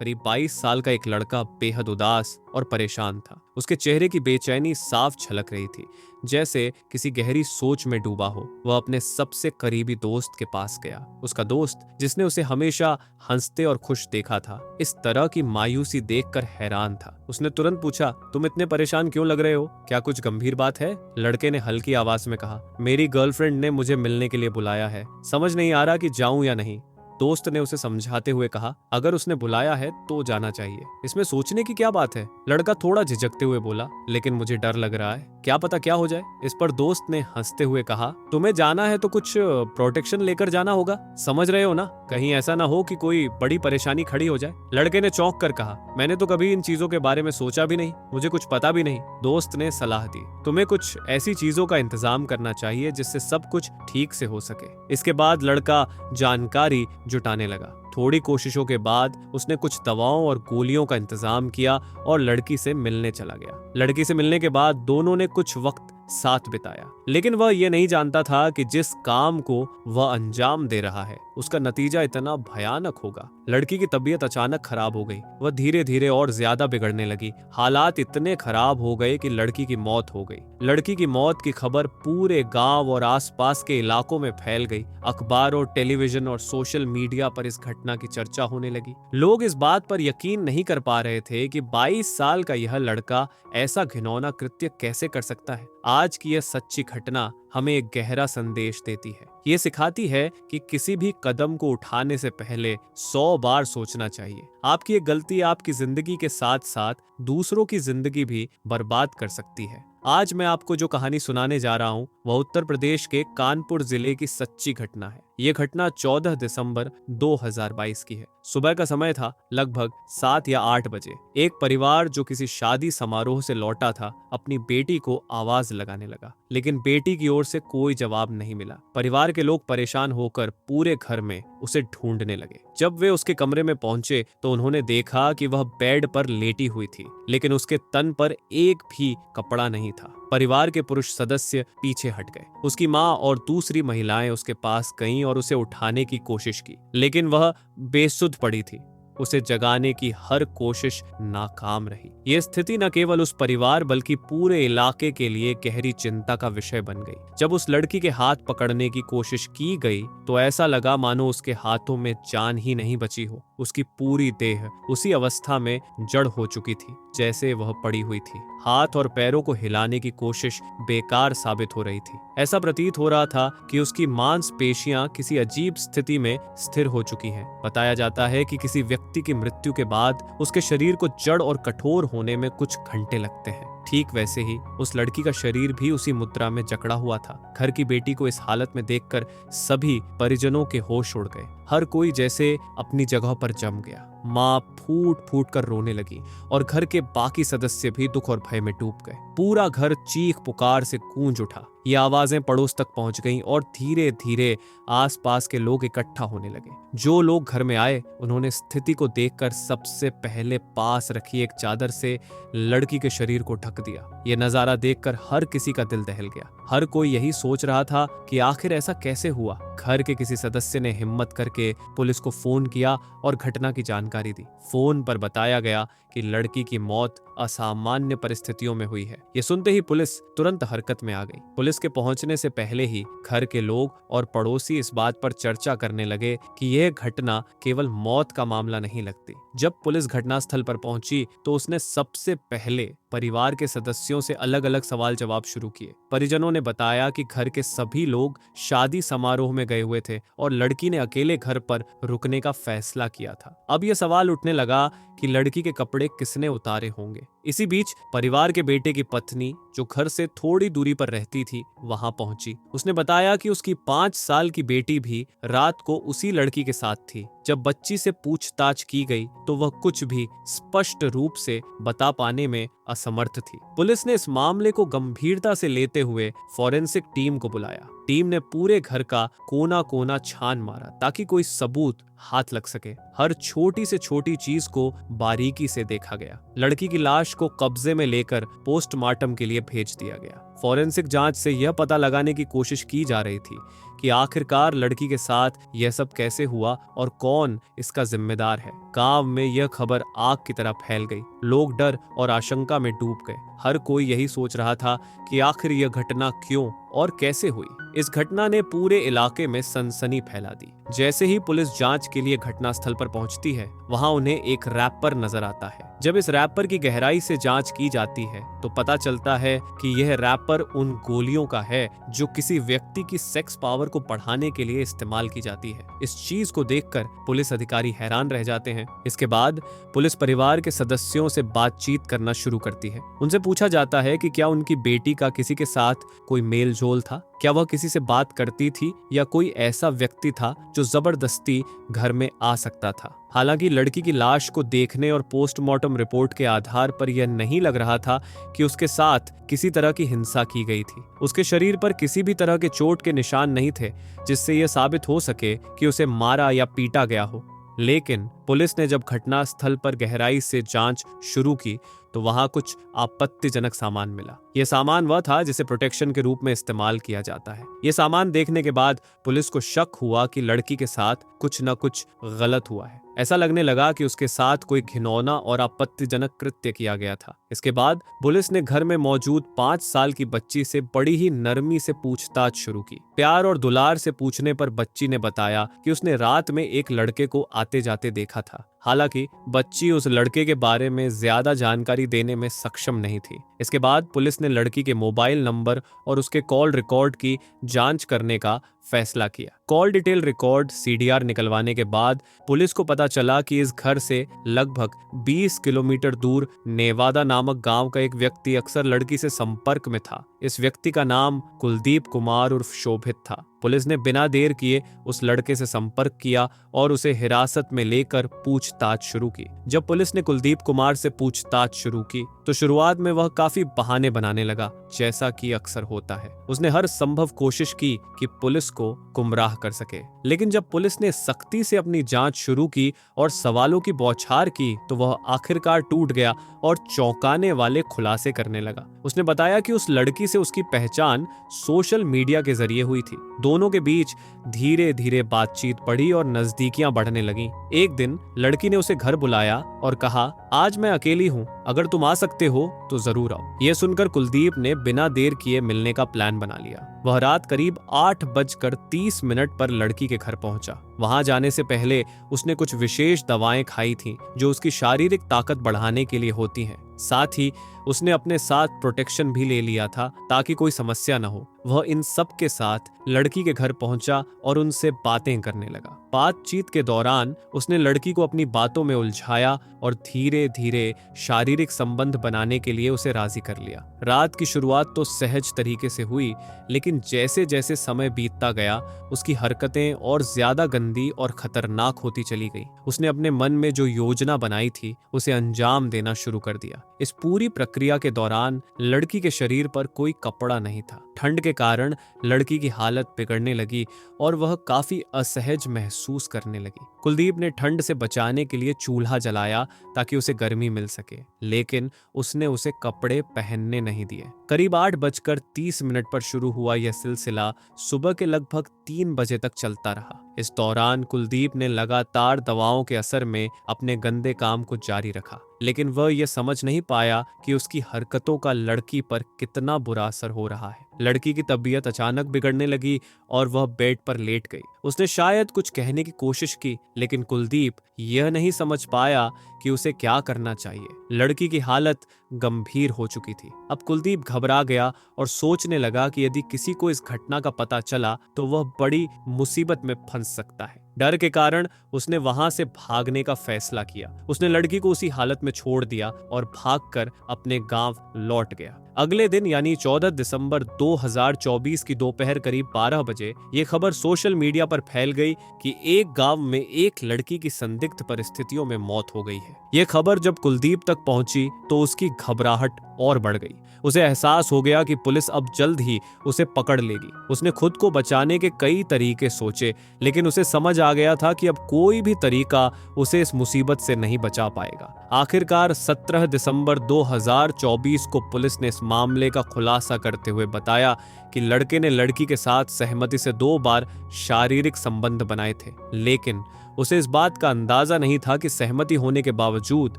करीब 22 साल का एक लड़का बेहद उदास और परेशान था। उसके चेहरे की बेचैनी साफ झलक रही थी, जैसे किसी गहरी सोच में डूबा हो। वह अपने सबसे करीबी दोस्त के पास गया। उसका दोस्त, जिसने उसे हमेशा हंसते और खुश देखा था, इस तरह की मायूसी देखकर हैरान था। उसने तुरंत पूछा, तुम इतने परेशान क्यों लग रहे हो? क्या कुछ गंभीर बात है? लड़के ने हल्की आवाज में कहा, मेरी गर्लफ्रेंड ने मुझे मिलने के लिए बुलाया है, समझ नहीं आ रहा कि जाऊं या नहीं। दोस्त ने उसे समझाते हुए कहा, अगर उसने बुलाया है तो जाना चाहिए, इसमें सोचने की क्या बात है? लड़का थोड़ा झिझकते हुए बोला, लेकिन मुझे डर लग रहा है, क्या पता क्या हो जाए। इस पर दोस्त ने हंसते हुए कहा, तुम्हें जाना है तो कुछ प्रोटेक्शन लेकर जाना होगा, समझ रहे हो ना? कहीं ऐसा ना हो कि कोई बड़ी परेशानी खड़ी हो जाए। लड़के ने चौंक कर कहा, मैंने तो कभी इन चीजों के बारे में सोचा भी नहीं, मुझे कुछ पता भी नहीं। दोस्त ने सलाह दी, तुम्हें कुछ ऐसी चीजों का इंतजाम करना चाहिए जिससे सब कुछ ठीक से हो सके। इसके बाद लड़का जानकारी जुटाने लगा। थोड़ी कोशिशों के बाद उसने कुछ दवाओं और गोलियों का इंतजाम किया और लड़की से मिलने चला गया। लड़की से मिलने के बाद दोनों ने कुछ वक्त साथ बिताया, लेकिन वह यह नहीं जानता था कि जिस काम को वह अंजाम दे रहा है उसका नतीजा इतना भयानक होगा। लड़की की तबीयत अचानक खराब हो गई। वह धीरे धीरे और ज्यादा बिगड़ने लगी। हालात इतने खराब हो गए कि लड़की की मौत हो गई। लड़की की मौत की खबर पूरे गांव और आसपास के इलाकों में फैल गई। अखबार और टेलीविजन और सोशल मीडिया पर इस घटना की चर्चा होने लगी। लोग इस बात पर यकीन नहीं कर पा रहे थे कि 22 साल का यह लड़का ऐसा घिनौना कृत्य कैसे कर सकता है। आज की यह सच्ची घटना हमें एक गहरा संदेश देती है। ये सिखाती है कि किसी भी कदम को उठाने से पहले 100 बार सोचना चाहिए। आपकी एक गलती आपकी जिंदगी के साथ साथ दूसरों की जिंदगी भी बर्बाद कर सकती है। आज मैं आपको जो कहानी सुनाने जा रहा हूँ वह उत्तर प्रदेश के कानपुर जिले की सच्ची घटना है। ये घटना 14 दिसंबर 2022 की है। सुबह का समय था, लगभग 7 या 8 बजे। एक परिवार जो किसी शादी समारोह से लौटा था अपनी बेटी को आवाज लगाने लगा, लेकिन बेटी की ओर से कोई जवाब नहीं मिला। परिवार के लोग परेशान होकर पूरे घर में उसे ढूंढने लगे। जब वे उसके कमरे में पहुंचे तो उन्होंने देखा कि वह बेड पर लेटी हुई थी, लेकिन उसके तन पर एक भी कपड़ा नहीं था। परिवार के पुरुष सदस्य पीछे हट गए। उसकी माँ और दूसरी महिलाएं उसके पास गईं और उसे उठाने की कोशिश की, लेकिन वह बेसुध पड़ी थी। उसे जगाने की हर कोशिश नाकाम रही। यह स्थिति न केवल उस परिवार बल्कि पूरे इलाके के लिए गहरी चिंता का विषय बन गई। जब उस लड़की के हाथ पकड़ने की कोशिश की गई तो ऐसा लगा मानो उसके हाथों में जान ही नहीं बची हो। उसकी पूरी देह उसी अवस्था में जड़ हो चुकी थी जैसे वह पड़ी हुई थी। हाथ और पैरों को हिलाने की कोशिश बेकार साबित हो रही थी। ऐसा प्रतीत हो रहा था कि उसकी मांसपेशियां किसी अजीब स्थिति में स्थिर हो चुकी हैं। बताया जाता है कि किसी व्यक्ति की मृत्यु के बाद उसके शरीर को जड़ और कठोर होने में कुछ घंटे लगते हैं। ठीक वैसे ही उस लड़की का शरीर भी उसी मुद्रा में जकड़ा हुआ था। घर की बेटी को इस हालत में देखकर सभी परिजनों के होश उड़ गए। हर कोई जैसे अपनी जगह पर जम गया। माँ फूट फूट कर रोने लगी और घर के बाकी सदस्य भी दुख और भय में डूब गए। पूरा घर चीख पुकार से गूंज उठा। ये आवाजें पड़ोस तक पहुंच गईं और धीरे धीरे आसपास के लोग इकट्ठा होने लगे। जो लोग घर में आए उन्होंने स्थिति को देखकर सबसे पहले पास रखी एक चादर से लड़की के शरीर को ढक दिया। ये नजारा देखकर हर किसी का दिल दहल गया। हर कोई यही सोच रहा था कि आखिर ऐसा कैसे हुआ। घर के किसी सदस्य ने हिम्मत करके पुलिस को फोन किया और घटना की जानकारी दी। फोन पर बताया गया कि लड़की की मौत असामान्य परिस्थितियों में हुई है। ये सुनते ही पुलिस तुरंत हरकत में आ गई। पुलिस के पहुंचने से पहले ही घर के लोग और पड़ोसी इस बात पर चर्चा करने लगे कि यह घटना केवल मौत का मामला नहीं लगती। जब पुलिस घटनास्थल पर पहुंची तो उसने सबसे पहले परिवार के सदस्यों से अलग अलग सवाल जवाब शुरू किए। परिजनों ने बताया कि घर के सभी लोग शादी समारोह में गए हुए थे और लड़की ने अकेले घर पर रुकने का फैसला किया था। अब यह सवाल उठने लगा कि लड़की के कपड़े किसने उतारे होंगे। इसी बीच परिवार के बेटे की पत्नी, जो घर से थोड़ी दूरी पर रहती थी, वहां पहुंची। उसने बताया कि उसकी 5 साल की बेटी भी रात को उसी लड़की के साथ थी। जब बच्ची से पूछताछ की गई तो वह कुछ भी स्पष्ट रूप से बता पाने में असमर्थ थी। पुलिस ने इस मामले को गंभीरता से लेते हुए फॉरेंसिक टीम को बुलाया। टीम ने पूरे घर का कोना कोना छान मारा ताकि कोई सबूत हाथ लग सके। हर छोटी से छोटी चीज को बारीकी से देखा गया। लड़की की लाश को कब्जे में लेकर पोस्टमार्टम के लिए भेज दिया गया। फॉरेंसिक जांच से यह पता लगाने की कोशिश की जा रही थी कि आखिरकार लड़की के साथ यह सब कैसे हुआ और कौन इसका जिम्मेदार है। गांव में यह खबर आग की तरह फैल गई। लोग डर और आशंका में डूब गए। हर कोई यही सोच रहा था कि आखिर यह घटना क्यों और कैसे हुई। इस घटना ने पूरे इलाके में सनसनी फैला दी। जैसे ही पुलिस जांच के लिए घटनास्थल पर पहुंचती है, वहां उन्हें एक रैपर नजर आता है। जब इस रैपर की गहराई से जांच की जाती है तो पता चलता है कि यह रैपर उन गोलियों का है जो किसी व्यक्ति की सेक्स पावर को बढ़ाने के लिए इस्तेमाल की जाती है। इस चीज को देखकर पुलिस अधिकारी हैरान रह जाते हैं। इसके बाद पुलिस परिवार के सदस्यों से बातचीत करना शुरू करती है। उनसे पूछा जाता है कि क्या उनकी बेटी का किसी के साथ कोई मेल जोल था, क्या वह किसी से बात करती थी या कोई ऐसा व्यक्ति था जो जबरदस्ती घर में आ सकता था। हालांकि लड़की की लाश को देखने और पोस्टमार्टम रिपोर्ट के आधार पर यह नहीं लग रहा था कि उसके साथ किसी तरह की हिंसा की गई थी। उसके शरीर पर किसी भी तरह के चोट के निशान नहीं थे जिससे यह साबित हो सके कि उसे मारा या पीटा गया हो। लेकिन पुलिस ने जब घटनास्थल पर गहराई से जांच शुरू की तो वहां कुछ आपत्तिजनक सामान मिला। यह सामान वह था जिसे प्रोटेक्शन के रूप में इस्तेमाल किया जाता है। यह सामान देखने के बाद पुलिस को शक हुआ कि लड़की के साथ कुछ न कुछ गलत हुआ है। ऐसा लगने लगा कि उसके साथ कोई घिनौना और आपत्तिजनक कृत्य किया गया था। इसके बाद पुलिस ने घर में मौजूद 5 साल की बच्ची से बड़ी ही नरमी से पूछताछ शुरू की। प्यार और दुलार से पूछने पर बच्ची ने बताया कि उसने रात में एक लड़के को आते जाते देखा था। हालांकि बच्ची उस लड़के के बारे में ज्यादा जानकारी देने में सक्षम नहीं थी। इसके बाद पुलिस ने लड़की के मोबाइल नंबर और उसके कॉल रिकॉर्ड की जांच करने का फैसला किया। कॉल डिटेल रिकॉर्ड CDR निकलवाने के बाद पुलिस को पता चला कि इस घर से लगभग 20 किलोमीटर दूर नेवादा नामक गांव का एक व्यक्ति अक्सर लड़की से संपर्क में था। इस व्यक्ति का नाम कुलदीप कुमार उर्फ शोभित था। पुलिस ने बिना देर किए उस लड़के से संपर्क किया और उसे हिरासत में लेकर पूछताछ शुरू की। जब पुलिस ने कुलदीप कुमार से पूछताछ शुरू की तो शुरुआत में वह काफी बहाने बनाने लगा, जैसा कि अक्सर होता है। उसने हर संभव कोशिश की कि पुलिस को गुमराह कर सके। लेकिन जब पुलिस ने सख्ती से अपनी जांच शुरू की और सवालों की बौछार की तो वह आखिरकार टूट गया और चौंकाने वाले खुलासे करने लगा। उसने बताया कि उस लड़की से उसकी पहचान सोशल मीडिया के जरिए हुई थी। दोनों के बीच धीरे धीरे बातचीत बढ़ी और नजदीकियां बढ़ने लगीं। एक दिन लड़की ने उसे घर बुलाया और कहा, आज मैं अकेली हूँ, अगर तुम आ सकते हो तो जरूर आओ। यह सुनकर कुलदीप ने बिना देर किए मिलने का प्लान बना लिया। वह रात करीब 8:30 पर लड़की के घर पहुंचा। वहां जाने से पहले उसने कुछ विशेष दवाएं खाई थीं जो उसकी शारीरिक ताकत बढ़ाने के लिए होती हैं। साथ ही उसने अपने साथ प्रोटेक्शन भी ले लिया था ताकि कोई समस्या न हो। वह इन सब के साथ लड़की के घर पहुंचा और उनसे बातें करने लगा। बातचीत के दौरान उसने लड़की को अपनी बातों में उलझाया और धीरे धीरे शारीरिक संबंध बनाने के लिए उसे राजी कर लिया। रात की शुरुआत तो सहज तरीके से हुई, लेकिन जैसे जैसे समय बीतता गया उसकी हरकतें और ज्यादा गंदी और खतरनाक होती चली गई। उसने अपने मन में जो योजना बनाई थी उसे अंजाम देना शुरू कर दिया। इस पूरी प्रक्रिया के दौरान लड़की के शरीर पर कोई कपड़ा नहीं था। ठंड के कारण लड़की की हालत बिगड़ने लगी और वह काफी असहज महसूस करने लगी। कुलदीप ने ठंड से बचाने के लिए चूल्हा जलाया ताकि उसे गर्मी मिल सके, लेकिन उसने उसे कपड़े पहनने नहीं दिए। करीब 8:30 पर शुरू हुआ यह सिलसिला सुबह के लगभग 3 बजे तक चलता रहा। इस दौरान कुलदीप ने लगातार दवाओं के असर में अपने गंदे काम को जारी रखा, लेकिन वह यह समझ नहीं पाया कि उसकी हरकतों का लड़की पर कितना बुरा असर हो रहा है। लड़की की तबीयत अचानक बिगड़ने लगी और वह बेड पर लेट गई। उसने शायद कुछ कहने की कोशिश की, लेकिन कुलदीप यह नहीं समझ पाया कि उसे क्या करना चाहिए। लड़की की हालत गंभीर हो चुकी थी। अब कुलदीप घबरा गया और सोचने लगा कि यदि किसी को इस घटना का पता चला तो वह बड़ी मुसीबत में फंस सकता है। डर के कारण उसने वहां से भागने का फैसला किया। उसने लड़की को उसी हालत में छोड़ दिया और भागकर अपने गांव लौट गया। अगले दिन यानी 14 दिसंबर 2024 की दोपहर करीब 12 बजे ये खबर सोशल मीडिया पर फैल गई कि एक गांव में एक लड़की की संदिग्ध परिस्थितियों में मौत हो गई है। ये खबर जब कुलदीप तक पहुंची तो उसकी घबराहट और बढ़ गई। उसे एहसास हो गया कि पुलिस अब जल्द ही उसे पकड़ लेगी। उसने खुद को बचाने के कई तरीके सोचे, लेकिन उसे समझ आ गया था कि अब कोई भी तरीका उसे इस मुसीबत से नहीं बचा पाएगा। आखिरकार 17 दिसंबर 2024 को पुलिस ने इस मामले का खुलासा करते हुए बताया कि लड़के ने लड़की के साथ सहमति से 2 बार शारीरिक संबंध बनाए थे, लेकिन उसे इस बात का अंदाजा नहीं था कि सहमति होने के बावजूद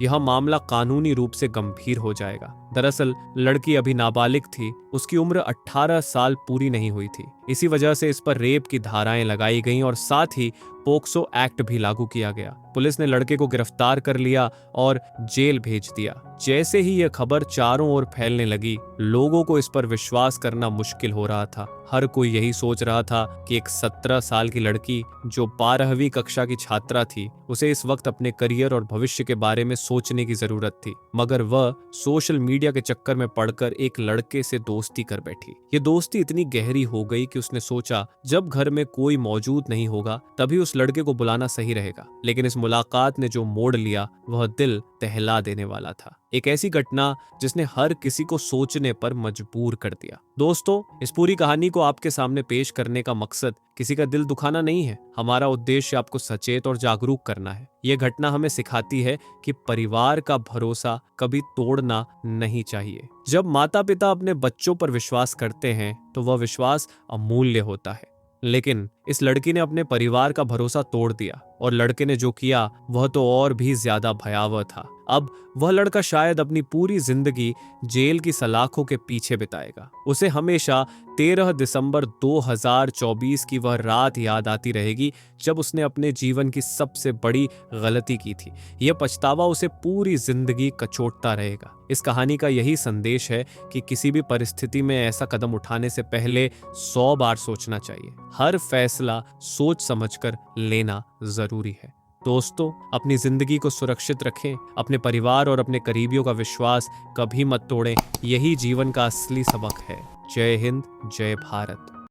यह मामला कानूनी रूप से गंभीर हो जाएगा। दरअसल लड़की अभी नाबालिग थी, उसकी उम्र 18 साल पूरी नहीं हुई थी। इसी वजह से इस पर रेप की धाराएं लगाई गईं और साथ ही पोक्सो एक्ट भी लागू किया गया। पुलिस ने लड़के को गिरफ्तार कर लिया और जेल भेज दिया। जैसे ही यह खबर चारों ओर फैलने लगी, लोगों को इस पर विश्वास करना मुश्किल हो रहा था। हर कोई यही सोच रहा था कि एक 17 साल की लड़की जो 12वीं कक्षा की छात्रा थी, उसे इस वक्त अपने करियर और भविष्य के बारे में सोचने की जरूरत थी, मगर वह सोशल मीडिया के चक्कर में पड़कर एक लड़के से दोस्ती कर बैठी। ये दोस्ती इतनी गहरी हो गई कि उसने सोचा जब घर में कोई मौजूद नहीं होगा तभी उस लड़के को बुलाना सही रहेगा। लेकिन इस मुलाकात ने जो मोड़ लिया वह दिल दहला देने वाला था। एक ऐसी घटना जिसने हर किसी को सोचने पर मजबूर कर दिया। दोस्तों, इस पूरी कहानी को आपके सामने पेश करने का मकसद किसी का दिल दुखाना नहीं है। हमारा उद्देश्य आपको सचेत और जागरूक करना है। यह घटना हमें सिखाती है कि परिवार का भरोसा कभी तोड़ना नहीं चाहिए। जब माता पिता अपने बच्चों पर विश्वास करते हैं तो वह विश्वास अमूल्य होता है। लेकिन इस लड़की ने अपने परिवार का भरोसा तोड़ दिया और लड़के ने जो किया वह तो और भी ज्यादा भयावह था। अब वह लड़का शायद अपनी पूरी जिंदगी जेल की सलाखों के पीछे बिताएगा। उसे हमेशा 13 दिसंबर 2024 की वह रात याद आती रहेगी जब उसने अपने जीवन की सबसे बड़ी गलती की थी। यह पछतावा उसे पूरी जिंदगी कचोटता रहेगा। इस कहानी का यही संदेश है कि किसी भी परिस्थिति में ऐसा कदम उठाने से पहले 100 बार सोचना चाहिए। हर फैसला सोच समझकर लेना जरूरी है। दोस्तों, अपनी जिंदगी को सुरक्षित रखें, अपने परिवार और अपने करीबियों का विश्वास कभी मत तोड़ें। यही जीवन का असली सबक है। जय हिंद, जय भारत।